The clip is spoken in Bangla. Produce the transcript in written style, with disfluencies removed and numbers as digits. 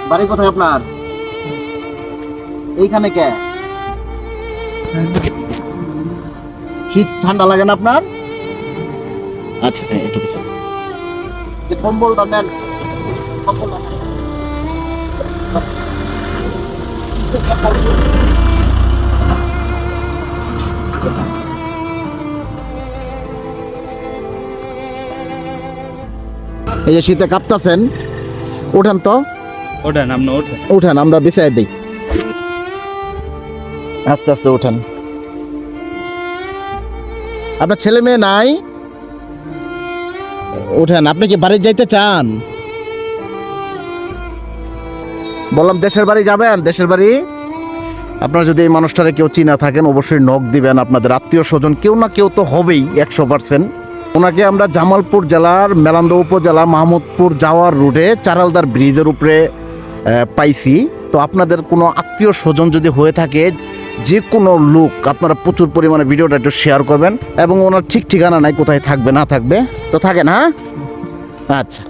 বাড়ি কোথায় আপনার? এইখানে কে? শীত ঠান্ডা লাগে না আপনার? আচ্ছা হ্যাঁ, একটু কিছু কম্বলটা নেন, কম্বলটা নেন। এই যে শীতে কাঁপতাছেন, ওঠেন তো, ওঠেন আপনি ওঠেন। উঠেন আমরা বিছাই দিই, আস্তে আস্তে উঠেন। আপনার ছেলে মেয়ে নাই? উঠেন। আপনি কি বাড়ি যাইতে চান? বললাম দেশের বাড়ি যাবেন, দেশের বাড়ি। আপনারা যদি এই মানুষটারে কেউ চিনা থাকেন অবশ্যই নক দিবেন, আপনাদের আত্মীয় স্বজন কেউ না কেউ তো হবেই 100%। ওনাকে আমরা জামালপুর জেলার মেলান্দহ উপজেলা মাহমুদপুর যাওয়ার রুটে চারালদার ব্রিজের উপরে পাইছি। তো আপনাদের কোনো আত্মীয় স্বজন যদি হয়ে থাকে, যে কোনো লোক, আপনারা প্রচুর পরিমাণে ভিডিওটা একটু শেয়ার করবেন। এবং ওনার ঠিক ঠিকানা নাই, কোথায় থাকবে না থাকবে, তো থাকে না। আচ্ছা।